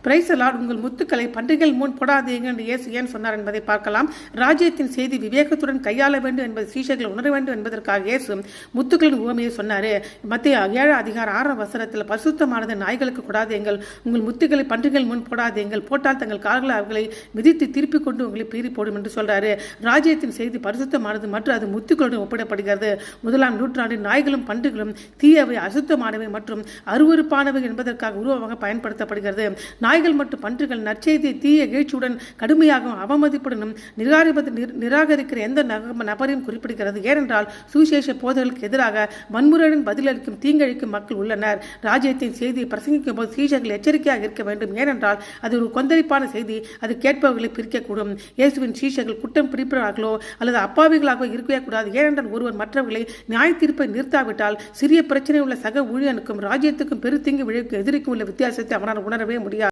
Praise the Lord. உங்கள் முத்துக்களை பன்றிகள் முன் போடாதீங்க என்று இயேசு ஏன் சொன்னார் என்பதை பார்க்கலாம். ராஜ்யத்தின் செய்தி விவேகத்துடன் கையாள வேண்டும் என்பது சீஷர்கள் உணர வேண்டும் என்பதற்காக இயேசு முத்துக்களின் உவமையை சொன்னார். மத்திய 7:6 பரிசுத்தமானது நாய்களுக்கு கொடாதீங்கள், உங்கள் முத்துக்களை பன்றிகள் முன் போடாதீங்கள், போட்டால் தங்கள் கால்களை அவர்களை மிதித்து திருப்பிக் கொண்டு உங்களை பீறி போடும் என்று சொல்றாரு. ராஜ்யத்தின் செய்தி பரிசுத்தமானது மற்றும் அது முத்துக்களுடன் ஒப்பிடப்படுகிறது. 1ஆம் நூற்றாண்டில் நாய்களும் பன்றிகளும் தீயவை, அசுத்தமானவை மற்றும் அருவருப்பானவை என்பதற்காக உருவமாக பயன்படுத்தப்படுகிறது. நாய்கள் மற்றும் பன்றிகள் நற்செய்தியை தீய எழுச்சியுடன் கடுமையாகவும் அவமதிப்புடனும் நிராகரிக்கிற எந்த நபரையும் குறிப்பிடுகிறது. ஏனென்றால் சுவிசேஷ போதர்களுக்கு எதிராக வன்முறையுடன் பதிலளிக்கும் தீங்கழிக்கும் மக்கள் உள்ளனர். ராஜ்யத்தின் செய்தியை பிரசங்கிக்கும் போது சீஷர்கள் எச்சரிக்கையாக இருக்க வேண்டும். ஏனென்றால் அது ஒரு கொந்தளிப்பான செய்தி. அது கேட்பவர்களை பிரிக்கக்கூடும். இயேசுவின் சீஷர்கள் குற்றம் பிடிப்பவர்களோ அல்லது அப்பாவிகளாகவோ இருக்கவே கூடாது. ஏனென்றால் ஒருவர் மற்றவர்களை நியாய தீர்ப்பை நிறுத்தாவிட்டால் சிறிய பிரச்சனை உள்ள சக ஊழியனுக்கும் ராஜ்யத்துக்கும் பெருத்தீங்கு விளைவிக்கும் எதிரிக்கும் உள்ள வித்தியாசத்தை அவனால் உணரவே முடியாது.